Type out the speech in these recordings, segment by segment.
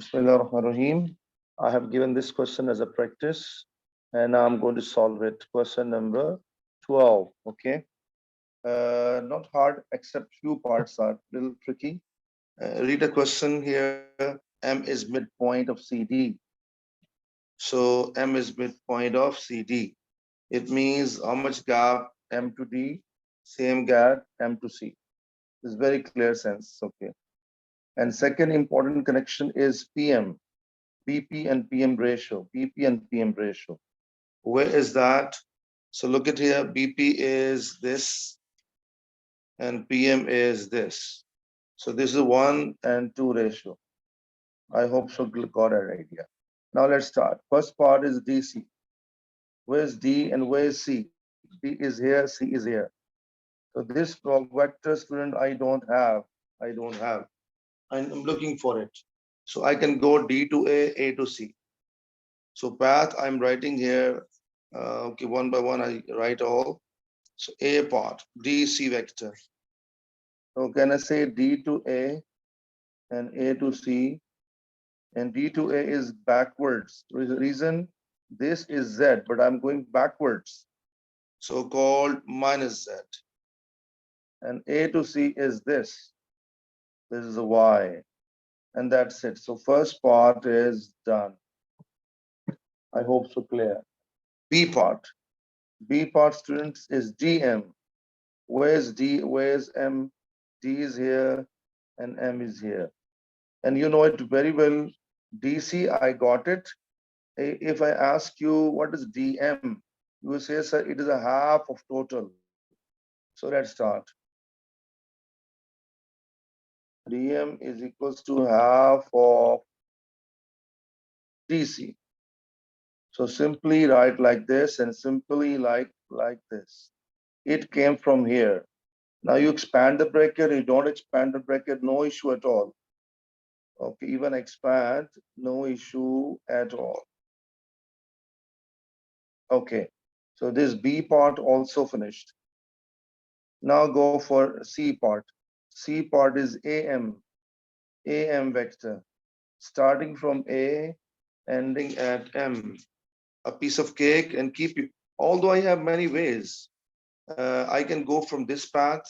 Bismillahirrahmanirrahim. I have given this question as a practice and now I'm going to solve it. Question number 12. Okay. Not hard, except few parts are a little tricky. Read a question here. M is midpoint of CD. So M is midpoint of CD. It means how much gap M to D, same gap M to C. It's very clear sense. Okay. And second important connection is PM. BP and PM ratio, BP and PM ratio. Where is that? So look at here, BP is this and PM is this. So this is 1:2 ratio. I hope so got an idea. Now let's start. First part is DC. Where's D and where's C? D is here, C is here. So this vector student I don't have. I don't have. I'm looking for it. So I can go D to A to C. So path I'm writing here, okay, one by one I write all. So A part, DC vector. So can I say D to A and A to C, and D to A is backwards. Reason this is Z, but I'm going backwards. So called minus Z. And A to C is this. This is a Y. And that's it. So first part is done. I hope so clear. B part. B part students is DM. Where's D? Where's M? D is here and M is here. And you know it very well. DC, I got it. If I ask you what is DM, you will say, sir, it is a half of total. So let's start. DM is equals to half of DC. So simply write like this and simply like this. It came from here. Now you expand the bracket, you don't expand the bracket, no issue at all. Okay, even expand, no issue at all. Okay, so this B part also finished. Now go for C part. C part is AM vector, starting from A, ending at M. A piece of cake and keep it. Although I have many ways, I can go from this path,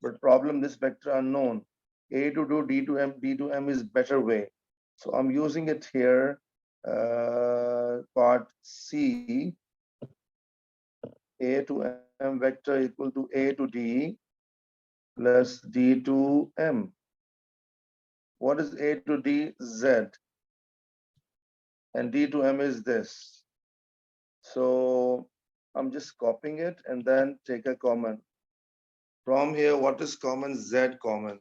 but problem this vector unknown. A to do D to M, D to M is better way. So I'm using it here, part C, A to M vector equal to A to D plus D to M. What is A to D? Z. And D to M is this. So I'm just copying it and then take a common. From here, what is common? Z common.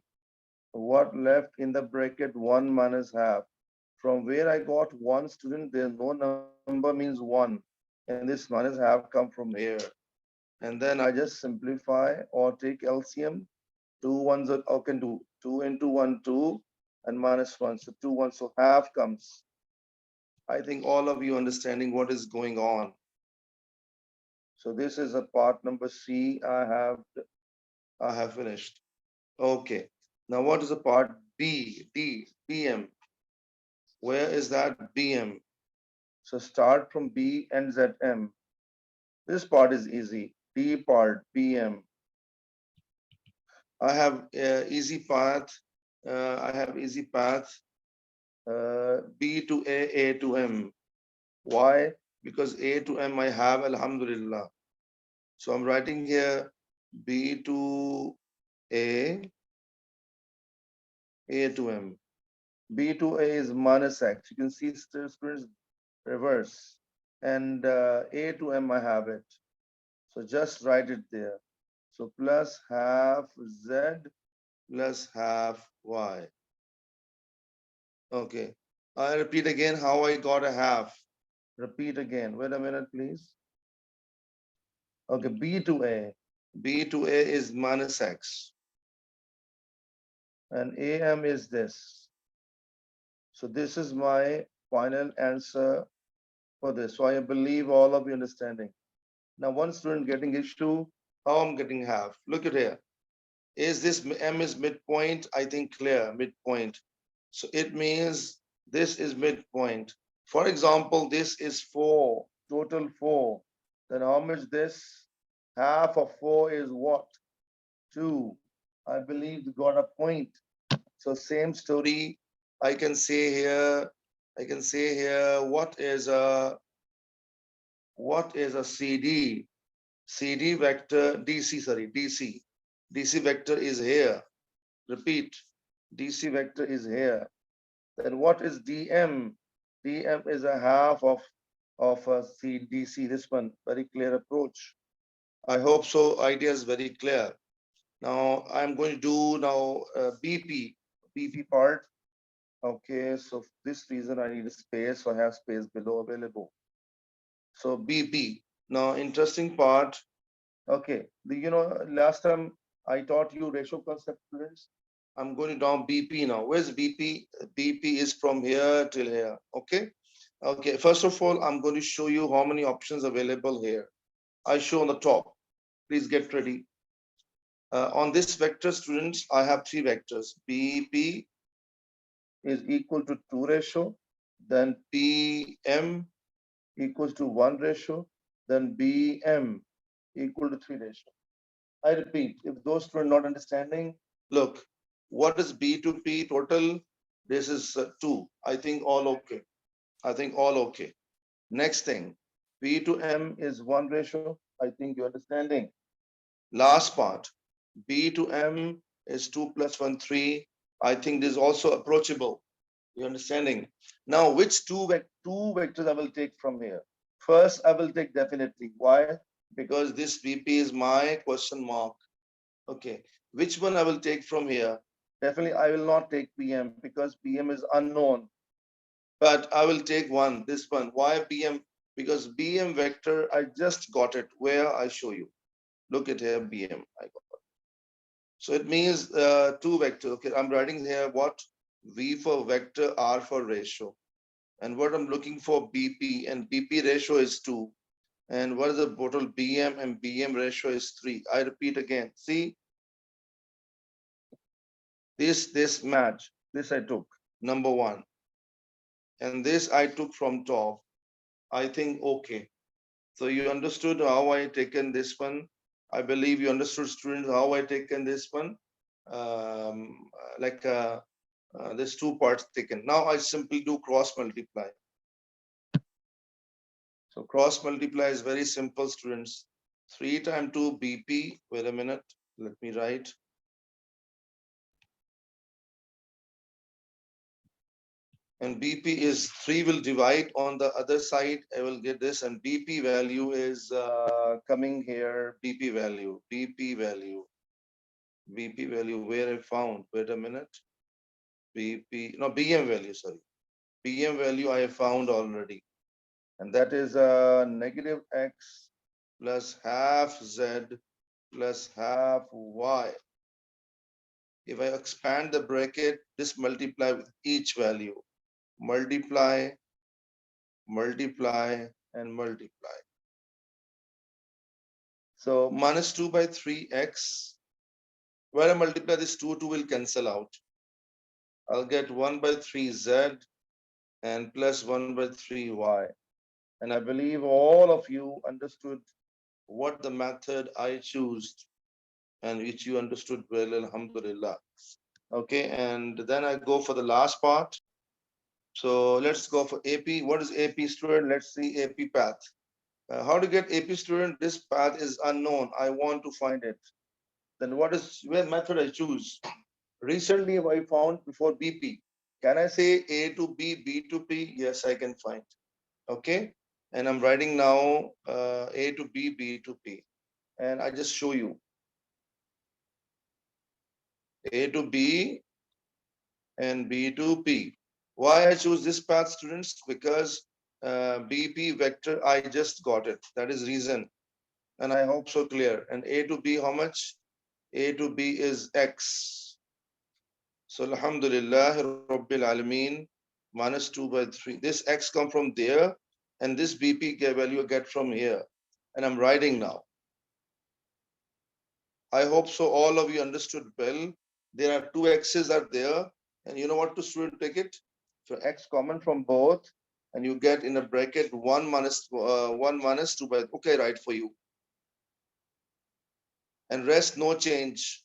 What left in the bracket? 1 minus half. From where I got 1 student, there's no number means 1. And this minus half come from here. And then I just simplify or take LCM. 2 ones or can do 2 into 1, 2 and minus 1. So 2, 1. So half comes. I think all of you understanding what is going on. So this is a part number C. I have finished. Okay. Now what is the part B? D, BM. Where is that BM? So start from B ends at M. This part is easy. D part, BM. I have easy path. I have easy path. B to A to M. Why? Because A to M I have, alhamdulillah. So I'm writing here B to A to M. B to A is minus X. You can see students reverse. And A to M I have it. So just write it there. So plus half Z plus half Y. Okay. I repeat again how I got a half. Repeat again. Wait a minute, please. Okay, B to A. B to A is minus X. And AM is this. So this is my final answer for this. So I believe all of you understanding. Now one student getting issue, how I'm getting half. Look at here. Is this M is midpoint? I think clear, midpoint. So it means This is midpoint. For example, this is 4, total 4. Then how much this? Half of 4 is what? 2. I believe we got a point. So same story. I can say here, what is a CD? CD vector, DC, sorry, DC. DC vector is here. Repeat, DC vector is here. Then what is DM? DM is a half of a DC, this one, very clear approach. I hope so, idea is very clear. Now I'm going to do now BP part. Okay, so for this reason I need a space, so I have space below available. So BP, now interesting part. Okay, last time I taught you ratio concept, students. I'm going down BP now. Where's BP? BP is from here till here. Okay. Okay. First of all, I'm going to show you how many options available here. I show on the top. Please get ready. On this vector, students, I have 3 vectors. BP is equal to 2 ratio. Then PM equals to 1 ratio. Then BM equal to 3 ratio. I repeat, if those two are not understanding, look, what is B to P total? This is 2. I think all okay. Next thing, P to M is 1 ratio. I think you're understanding. Last part, B to M is 2 plus 1, 3. I think this is also approachable. You're understanding? Now, which two vectors I will take from here? First, I will take definitely. Why? Because this VP is my question mark. Okay, which one I will take from here? Definitely, I will not take PM because PM is unknown. But I will take one, this one. Why PM? Because BM vector, I just got it. Where I show you. Look at here, BM. I got it. So it means 2 vectors. Okay, I'm writing here what? V for vector, R for ratio. And what I'm looking for BP, and BP ratio is 2. And what is the total BM and BM ratio is 3. I repeat again. See, this match, this I took, number 1. And this I took from top. I think okay. So you understood how I taken this one. I believe you understood, students, how I taken this one. There's 2 parts taken. Now I simply do cross multiply. So cross multiply is very simple, students. 3 times 2 BP. Wait a minute. Let me write. And BP is 3 will divide on the other side. I will get this, and BP value is coming here. BP value where I found. Wait a minute. BM value, sorry. BM value I have found already. And that is negative X plus half Z plus half Y. If I expand the bracket, this multiply with each value. Multiply, and multiply. So minus 2 by 3x. When I multiply this 2 will cancel out. I'll get 1 by 3z and plus 1 by 3y. And I believe all of you understood what the method I chose and which you understood well, alhamdulillah. Okay, and then I go for the last part. So let's go for AP. What is AP, student? Let's see AP path. How to get AP, student? This path is unknown. I want to find it. Then what is where method I choose? Recently I found before BP. Can I say A to B, B to P? Yes, I can find. Okay. And I'm writing now A to B, B to P. And I just show you. A to B and B to P. Why I choose this path, students? Because BP vector, I just got it. That is reason. And I hope so clear. And A to B, how much? A to B is X. So alhamdulillah, Rabbil Alameen, minus 2 by 3. This X come from there, and this BP value I get from here. And I'm writing now. I hope so all of you understood well. There are 2 X's are there. And you know what to student take it? So x common from both, and you get in a bracket 1 minus 2 by, okay, right for you. And rest no change.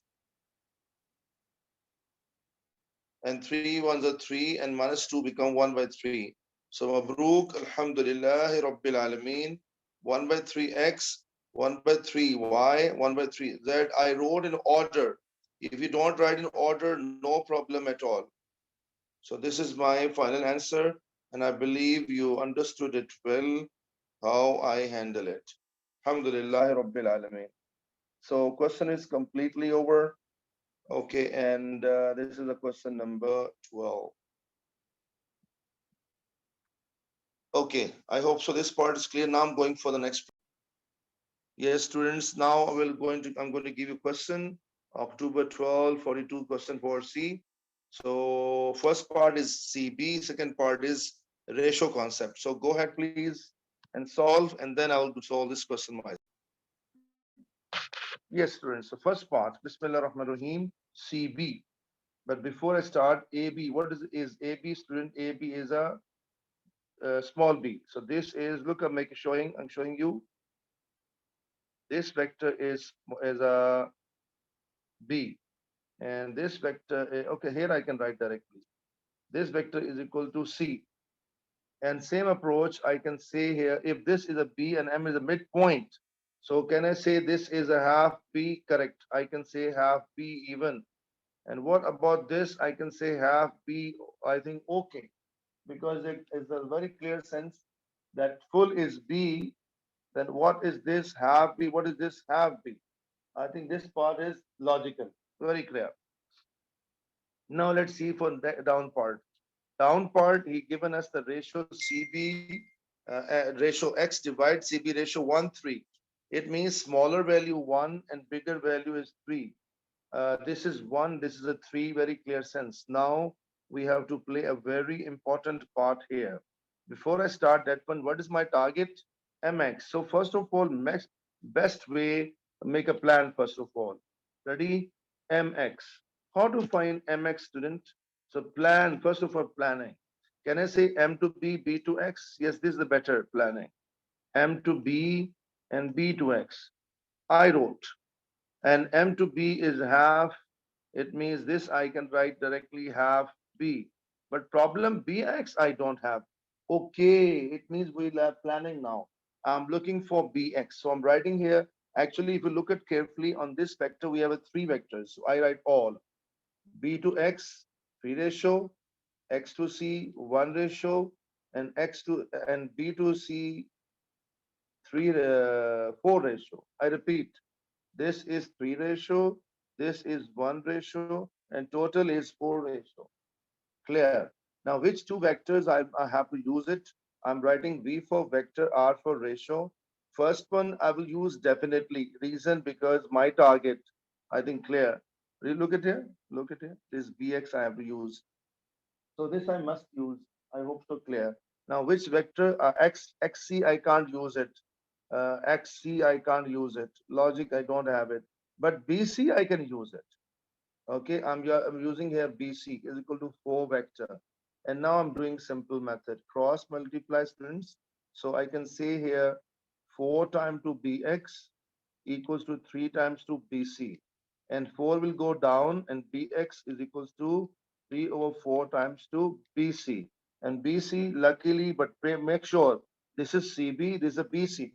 And 3 ones are 3, and minus 2 become 1 by 3. So Mabruk, Alhamdulillah, Rabbil Alameen, 1 by 3x, 1 by 3y, 1 by 3z. I wrote in order. If you don't write in order, no problem at all. So this is my final answer, and I believe you understood it well, how I handle it. Alhamdulillah, Rabbil Alameen. So question is completely over. Okay, and this is the question number 12. Okay, I hope so this part is clear. Now I'm going for the next. Yes, students, now I'm going to give you question. October 12, 42 question for C. So first part is CB, second part is ratio concept. So go ahead, please, and solve, and then I'll solve this question myself. Yes, students, so first part, Bismillah Rahman Rahim, CB. But before I start, AB, what is AB, student? AB is a small b. So this is, look, I'm showing you. This vector is a b, and this vector, okay, here I can write directly. This vector is equal to c. And same approach, I can say here, if this is a b and m is a midpoint, so can I say this is a half b? Correct. I can say half b even. And what about this? I can say half b, I think, okay, because it is a very clear sense that full is b. Then what is this half b? What is this half b? I think this part is logical, very clear. Now let's see for the down part. Down part, he given us the ratio CB, ratio X divide CB ratio 1, 3. It means smaller value 1 and bigger value is 3. This is 1, this is a 3, very clear sense. Now we have to play a very important part here. Before I start that one, what is my target? MX. So first of all, best way, make a plan first of all. Ready? MX. How to find MX, student? So plan, first of all, planning. Can I say M to B, B to X? Yes, this is the better planning. M to B and B to X. I wrote. And M to B is half. It means this I can write directly half B. But problem BX I don't have. Okay, it means we'll have planning now. I'm looking for BX. So I'm writing here. Actually, if you look at carefully on this vector, we have a 3 vectors. So I write all. B to X, 3 ratio, X to C, 1 ratio, and B to C, 4 ratio. I repeat, this is 3 ratio, this is 1 ratio, and total is 4 ratio. Clear. Now, which two vectors I have to use it? I'm writing V for vector, R for ratio. First one I will use definitely. Reason because my target, I think clear. Look at here. Look at here. This BX I have to use. So this I must use. I hope so clear. Now, which vector? XC I can't use it. XC I can't use it. Logic I don't have it. But BC I can use it. Okay, I'm using here BC is equal to 4 vector. And now I'm doing simple method. Cross multiply, students. So I can say here 4 times to BX equals to 3 times to BC. And 4 will go down and BX is equals to 3 over 4 times to BC. And BC, luckily, but make sure this is CB, this is a BC.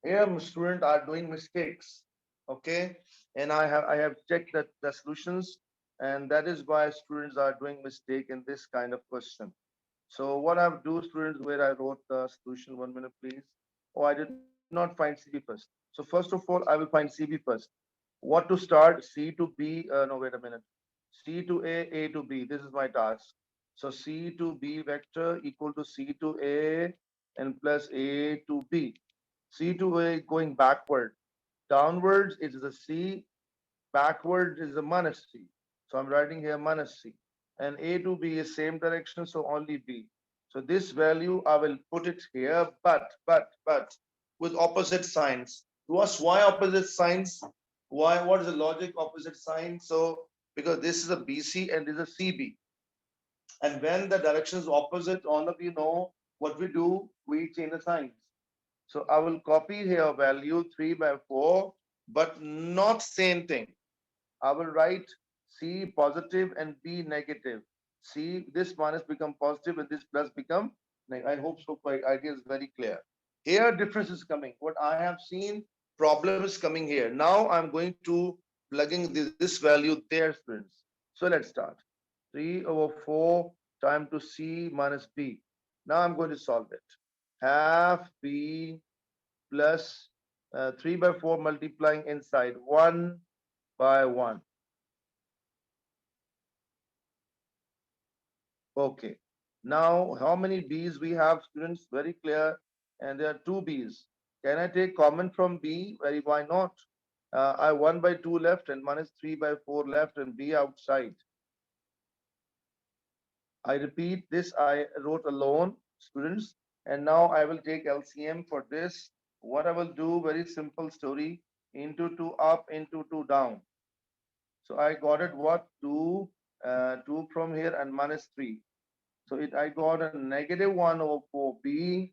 Here, students are doing mistakes. Okay, and I have checked that the solutions, and that is why students are doing mistake in this kind of question. So what I've do, students, where I wrote the solution, 1 minute, please. Oh, I did not find CB first. So first of all, I will find CB first. What to start? C to B. No, wait a minute. C to A to B. This is my task. So C to B vector equal to C to A and plus A to B. C to A going backward. Downwards it is a C, backwards is a minus C. So I'm writing here minus C. And A to B is same direction, so only B. So this value I will put it here, but with opposite signs. To us, why opposite signs? Why? What is the logic opposite sign? So because this is a BC and this is a CB. And when the direction is opposite, all of you know what we do, we change the signs. So I will copy here value 3 by 4, but not same thing. I will write C positive and B negative. C, this minus become positive and this plus become negative. I hope so. My idea is very clear. Here difference is coming. What I have seen, problem is coming here. Now I'm going to plugging this value there, students. So let's start. 3 over 4 time to C minus B. Now I'm going to solve it. Half B plus 3 by 4 multiplying inside 1 by 1. Okay. Now, how many B's we have, students? Very clear. And there are two B's. Can I take common from B? Very, why not? I 1 by 2 left and minus 3 by 4 left and B outside. I repeat this, I wrote alone, students. And now I will take LCM for this. What I will do, very simple story, into 2 up, into 2 down. So I got it what? 2 from here and minus 3. So I got a negative 1 over 4b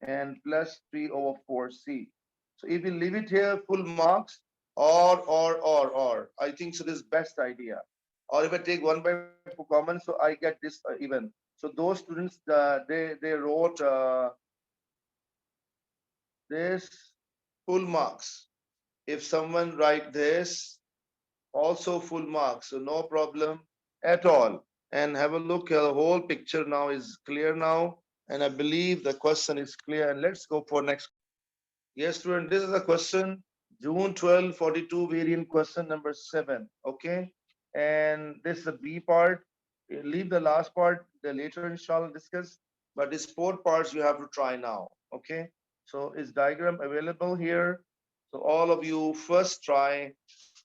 and plus 3 over 4c. So if we leave it here, full marks, or, I think so this is best idea. Or if I take 1 by 4 common, so I get this even. So those students, they wrote this full marks. If someone write this, also full marks, so no problem at all. And have a look, the whole picture now is clear now, and I believe the question is clear. And let's go for next. Yes, student, this is a question, June 12, 42 variant question number 7. Okay, and this is the B part. Leave the last part, the later inshallah discuss, but these 4 parts you have to try now. Okay, so is diagram available here? So all of you first try,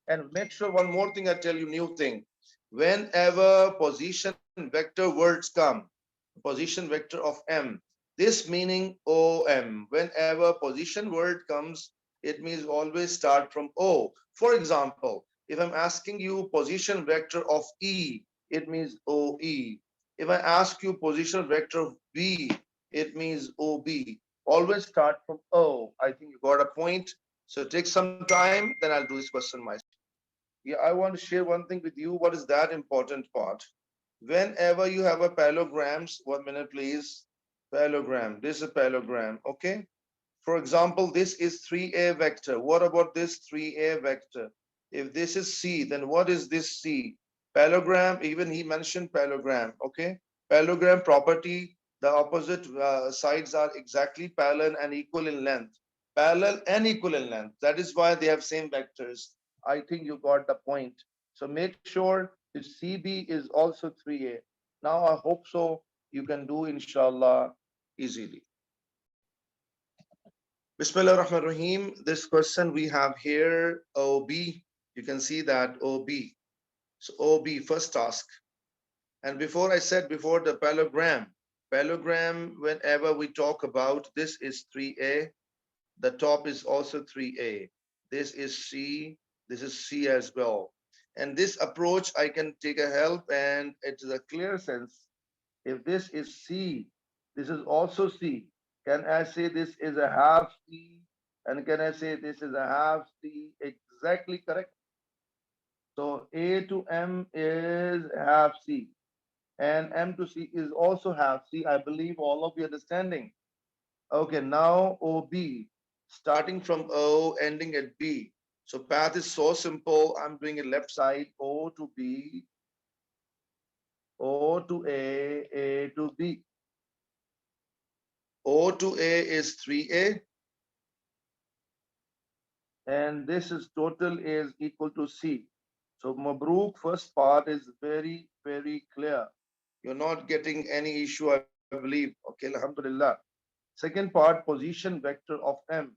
and make sure one more thing, I tell you new thing. Whenever position vector words come, position vector of M, this meaning OM. Whenever position word comes, it means always start from O. For example, if I'm asking you position vector of E, it means OE. If I ask you position vector of B, it means OB. Always start from O. I think you got a point. So take some time, then I'll do this question myself. Yeah, I want to share one thing with you. What is that important part? Whenever you have a parallelograms, 1 minute please. Parallelogram, this is a parallelogram, okay? For example, this is 3a vector. What about this 3a vector? If this is C, then what is this C? Parallelogram, even he mentioned parallelogram, okay? Parallelogram property, the opposite sides are exactly parallel and equal in length. Parallel and equal in length. That is why they have same vectors. I think you got the point. So make sure that CB is also 3A. Now I hope so you can do inshallah easily. Bismillah ar-Rahman ar-Rahim. This question we have here, OB. You can see that OB. So OB, first task. And before I said before the parallelogram, whenever we talk about this is 3A, the top is also 3A. This is C, this is C as well. And this approach, I can take a help, and it is a clear sense. If this is C, this is also C. Can I say this is a half C? And can I say this is a half C? Exactly correct. So A to M is half C. And M to C is also half C. I believe all of you understanding. Okay, now OB, starting from O, ending at B. So path is so simple. I'm doing it left side, O to B, O to A to B. O to A is 3A. And this is total is equal to C. So Mabruk, first part is very, very clear. You're not getting any issue, I believe. Okay, alhamdulillah. Second part, position vector of M.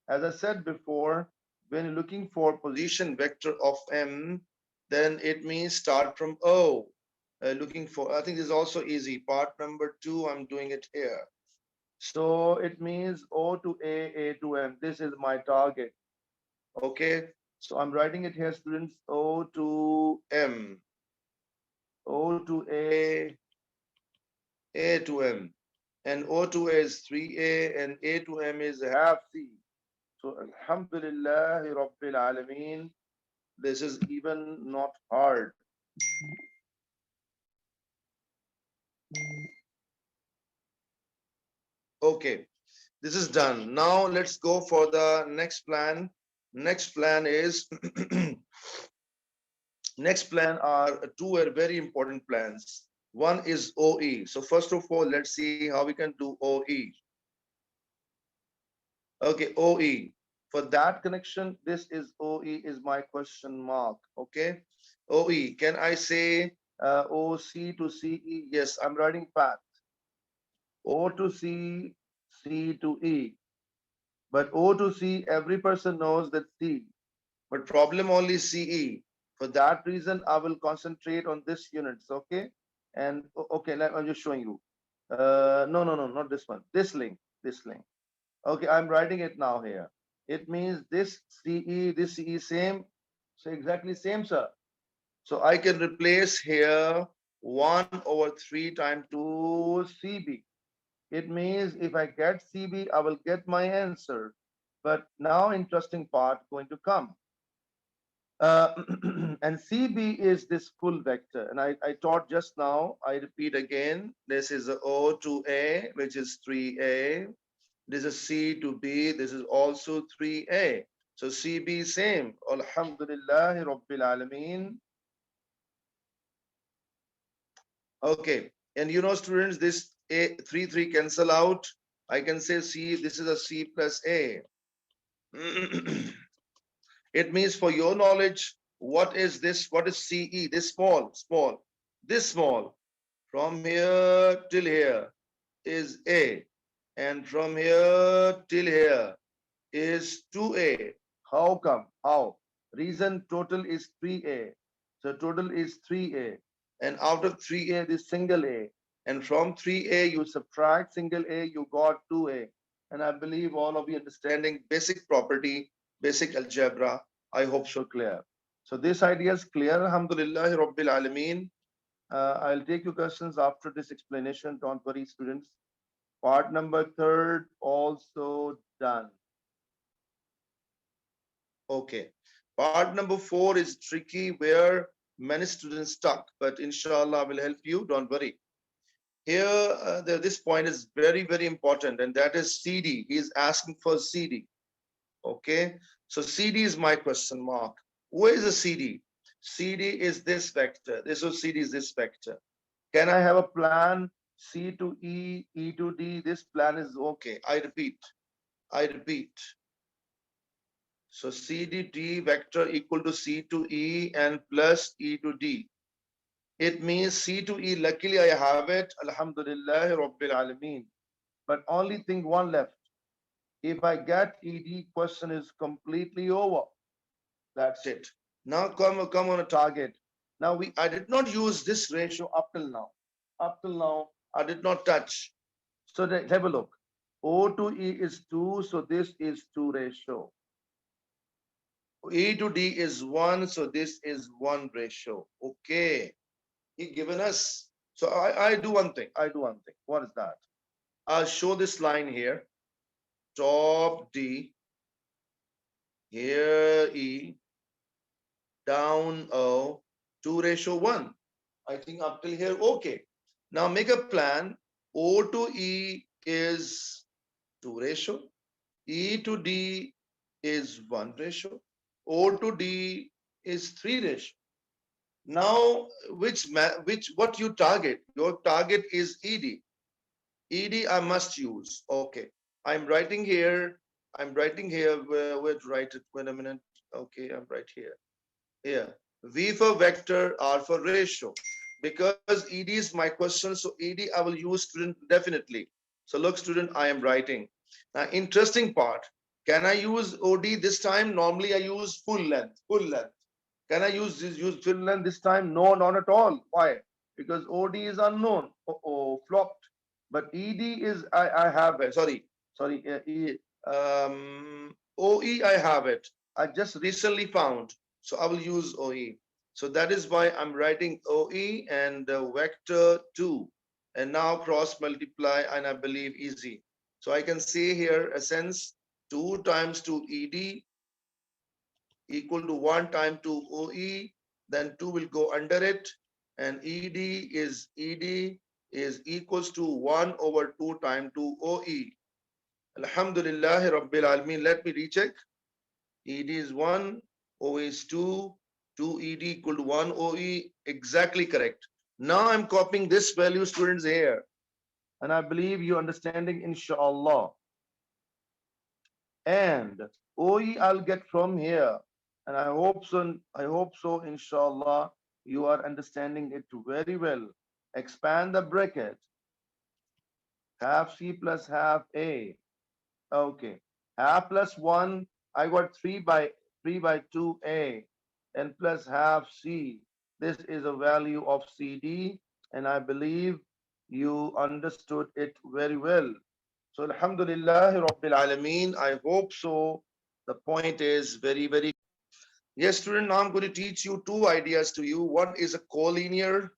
As I said before, when you're looking for position vector of M, then it means start from O. Looking for, I think this is also easy. Part number 2, I'm doing it here. So it means O to A to M. This is my target. Okay, so I'm writing it here, students, O to M. O to A to M. And O to A is 3A, and A to M is half C. So, Alhamdulillah, Rabbil Alameen, this is even not hard. Okay, this is done. Now let's go for the next plan. Next plan is next plan are two very important plans. One is OE. So first of all, let's see how we can do OE. Okay, OE. For that connection, this is OE is my question mark. Okay, OE. Can I say OC to CE? Yes, I'm writing path. O to C, C to E. But O to C, every person knows that C. But problem only CE. For that reason, I will concentrate on this units. Okay, and okay, I'm just showing you. No, not this one. This link. This link. Okay, I'm writing it now here. It means this CE same. So exactly same, sir. So I can replace here 1/3 times 2 CB. It means if I get CB, I will get my answer. But now interesting part going to come. And CB is this full vector. And I taught just now, I repeat again, this is O to A, which is 3A. This is C to B. This is also 3A. So CB same. Alhamdulillah Rabbil Alameen. Okay. And you know, students, this A 3 cancel out. I can say C, this is a C plus A. It means for your knowledge, what is this? What is CE? This small, this small. From here till here is A. And from here till here is 2A. How come? How? Reason total is 3A. So total is 3A. And out of 3A, this single A. And from 3A, you subtract single A, you got 2A. And I believe all of you understanding basic property, basic algebra. I hope so clear. So this idea is clear. Alhamdulillah, Rabbil Alameen. I'll take your questions after this explanation. Don't worry, students. Part number 3 also done. Okay. Part number 4 is tricky where many students stuck, but inshallah I will help you. Don't worry. Here, this point is very, very important, and that is CD. He is asking for CD. Okay. So CD is my question mark. Where is the CD? CD is this vector. This is CD is this vector. Can I have a plan? C to E, E to D. This plan is okay. I repeat. So CDD vector equal to C to E and plus E to D. It means C to E, luckily I have it, Alhamdulillah Rabbil Alameen. But only thing one left. If I get ED, question is completely over. That's it. Now come on a target. Now I did not use this ratio up till now. Up till now, I did not touch. So have a look. O to E is 2, so this is 2 ratio. E to D is 1, so this is 1 ratio. Okay. He given us. So I do one thing. What is that? I'll show this line here. Top D. Here E. Down O. 2:1. I think up till here, okay. Now make a plan. O to E is 2 ratio. E to D is 1 ratio. O to D is 3 ratio. Now, what you target? Your target is ED. ED I must use. Okay. I'm writing here. Where to write it? Wait a minute. Okay, I'm right here. Here. V for vector, R for ratio. Because ED is my question, so ED I will use student definitely. So look, student, I am writing. Now, interesting part. Can I use OD this time? Normally I use full length. Can I use full length this time? No, not at all. Why? Because OD is unknown. Flopped. But ED is I have it. Sorry. OE I have it. I just recently found. So I will use OE. So that is why I'm writing OE and vector 2. And now cross multiply, and I believe easy. So I can say here, essence 2 times 2 ED equal to 1 time 2 OE. Then 2 will go under it. And ED is equals to 1 over 2 time 2 OE. Alhamdulillah Rabbil Alameen. Let me recheck. ED is 1, OE is 2, 2 ED equal to 1 OE. Exactly correct. Now I'm copying this value, students, here. And I believe you're understanding, inshallah. And OE I'll get from here. And I hope so, inshallah, you are understanding it very well. Expand the bracket. Half C plus half A. Okay. Half plus 1, I got 3 by 2A, and plus half C. This is a value of CD, and I believe you understood it very well. So Alhamdulillah Rabbil Alameen. I hope so. The point is very, very. Yes, student, now I'm going to teach you two ideas to you. One is a collinear,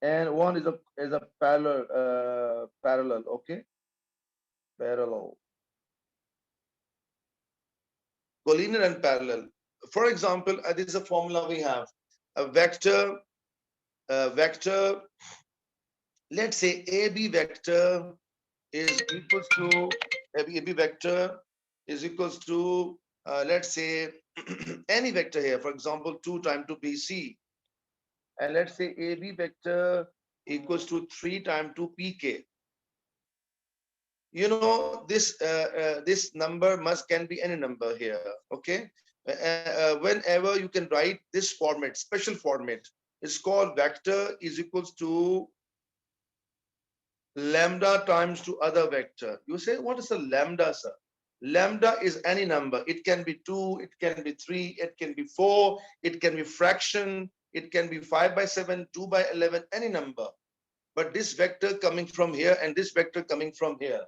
and one is a parallel, okay? Parallel. Collinear and parallel. For example, this is a formula we have. A vector, let's say AB vector is equals to, AB vector is equals to, let's say, any vector here, for example, 2 times 2 BC. And let's say AB vector equals to 3 times 2 PK. You know, this number can be any number here, okay? Whenever you can write this format, special format, it's called vector is equals to lambda times to other vector. You say, what is a lambda, sir? Lambda is any number. It can be 2, it can be 3, it can be 4, it can be fraction, it can be 5 by 7, 2 by 11, any number. But this vector coming from here and this vector coming from here.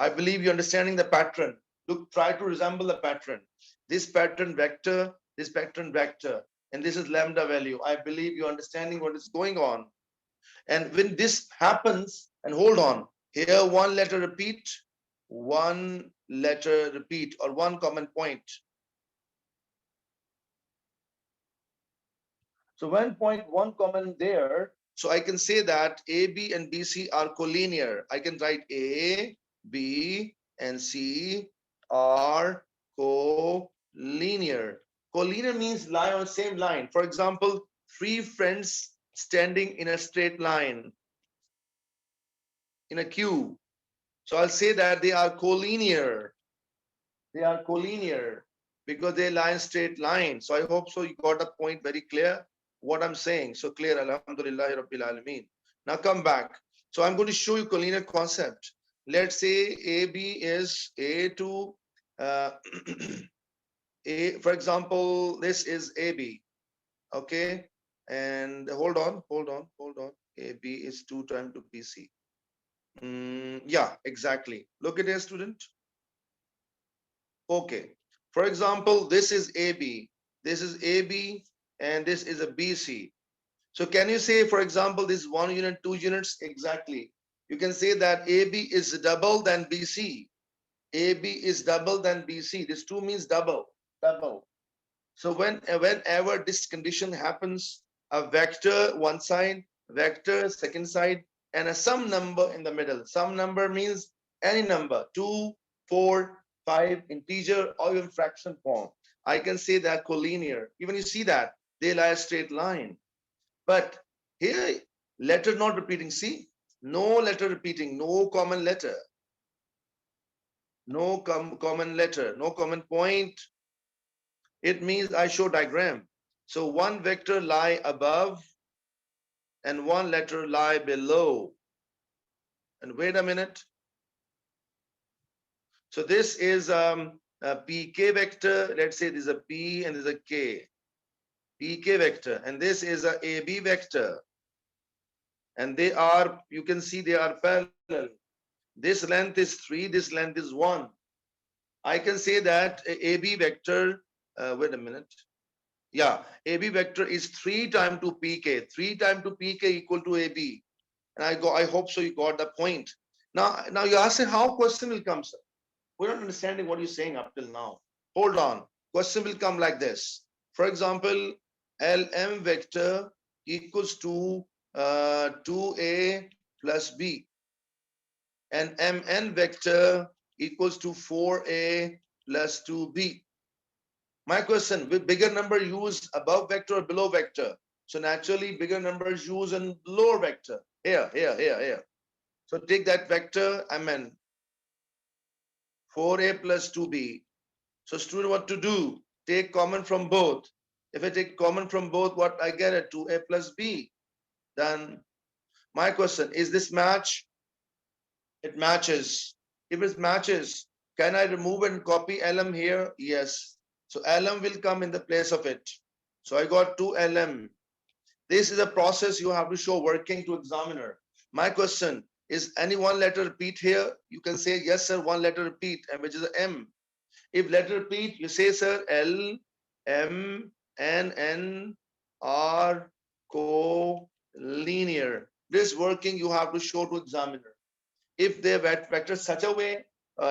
I believe you're understanding the pattern. Look, try to resemble the pattern. This pattern vector, and this is lambda value. I believe you're understanding what is going on. And when this happens, and hold on, here one letter repeat, or one common point. So one common there. So I can say that AB and BC are collinear. I can write A, B, and C are collinear. Collinear means lie on the same line. For example, 3 friends standing in a straight line in a queue. So I'll say that they are collinear. They are collinear because they lie in straight line. So I hope so you got the point very clear what I'm saying. So clear, Alhamdulillah Rabbil Alameen. Now come back. So I'm going to show you collinear concept. Let's say AB is A to A, for example, this is AB. Okay. And hold on. AB is 2 times to BC. Yeah, exactly. Look at here, student. Okay. For example, this is AB, and this is a BC. So can you say, for example, this 1 unit, 2 units? Exactly. You can say that AB is double than BC. AB is double than BC. This 2 means double. So whenever this condition happens, a vector one side, vector second side, and a some number in the middle. Some number means any number, 2, 4, 5, integer, or even fraction form. I can say that collinear. Even you see that they lie a straight line. But here, letter not repeating. See, no letter repeating, no common letter, no common letter, no common point. It means I show diagram. So one vector lie above and one letter lie below. And wait a minute. So this is a PK vector. Let's say there's a P and there's a K. PK vector. And this is a AB vector. And they are, you can see they are parallel. This length is 3, this length is 1. I can say that AB vector Wait a minute. Yeah, AB vector is 3 times to PK. 3 times to PK equal to AB. And I hope so you got the point. Now you're asking how question will come, sir. We're not understanding what you're saying up till now. Hold on. Question will come like this. For example, LM vector equals to 2A plus B. And MN vector equals to 4A plus 2B. My question, will bigger number use above vector or below vector? So naturally, bigger numbers use in lower vector. Here. So take that vector, MN, 4A plus 2B. So student, what to do? Take common from both. If I take common from both, what I get at 2A plus B. Then my question, is this match? It matches. If it matches, can I remove and copy LM here? Yes. So LM will come in the place of it. So I got 2 LM. This is a process you have to show working to examiner. My question, is any one letter repeat here? You can say, yes, sir, one letter repeat, and which is a M. If letter repeat, you say, sir, L, M, N, R, co-linear. This working you have to show to examiner. If they vector such a way,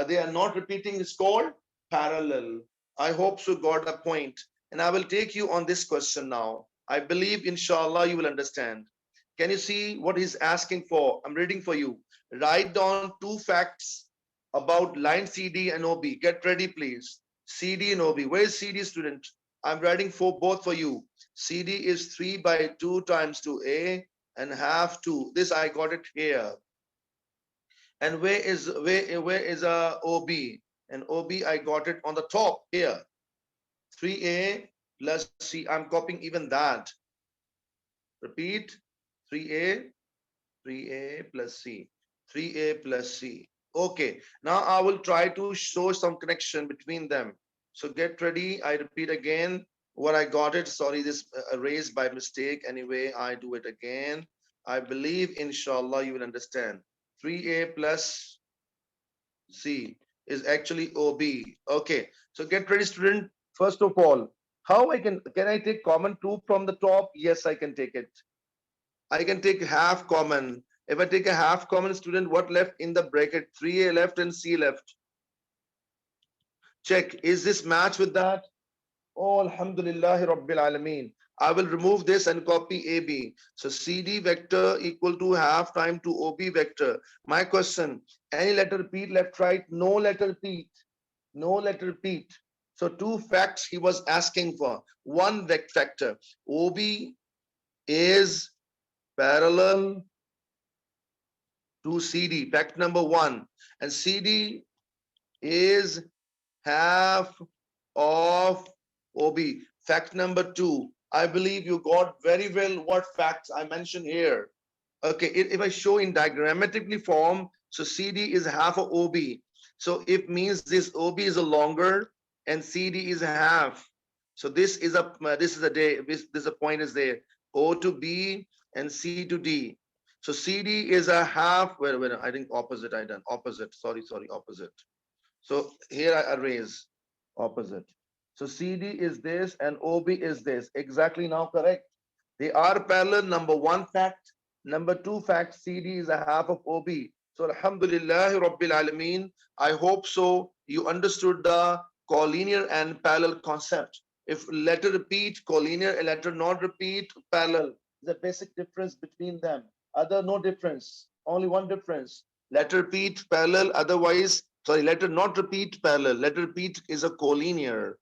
they are not repeating, is called parallel. I hope so got the point. And I will take you on this question now. I believe, inshallah, you will understand. Can you see what he's asking for? I'm reading for you. Write down 2 facts about line CD and OB. Get ready, please. CD and OB. Where is CD, student? I'm writing for both for you. CD is 3 by 2 times 2A and half 2. This I got it here. And where is a OB? And OB I got it on the top here. 3A plus C. I'm copying even that. Repeat. 3A plus C. 3A plus C. Okay. Now I will try to show some connection between them. So get ready. I repeat again what I got it. Sorry, this erased by mistake. Anyway, I do it again. I believe, inshallah, you will understand. 3A plus C is actually OB. Okay, so get ready, student. First of all, how can I take common 2 from the top? Yes, I can take it. I can take half common. If I take a half common, student, what left in the bracket? 3A left and C left. Check, is this match with that? Oh, alhamdulillah rabbil alameen. I will remove this and copy AB. So CD vector equal to half time to OB vector. My question, any letter repeat left, right? No letter repeat. No letter repeat. So 2 facts he was asking for. One vector. OB is parallel to CD. Fact number 1. And CD is half of OB. Fact number 2. I believe you got very well what facts I mentioned here. Okay, if I show in diagrammatically form, so CD is half of OB. So it means this OB is a longer and CD is half. So this is a point is there. O to B and C to D. So CD is a half. Wait, I think opposite. I done opposite. Sorry, opposite. So here I erase opposite. So CD is this and OB is this. Exactly now correct. They are parallel. Number 1 fact. Number 2 fact, CD is a half of OB. So alhamdulillah rabbil alameen. I hope so you understood the collinear and parallel concept. If letter repeat collinear, a letter not repeat parallel. The basic difference between them. Other no difference. Only one difference. Letter repeat parallel. Otherwise, sorry, letter not repeat parallel. Letter repeat is a collinear.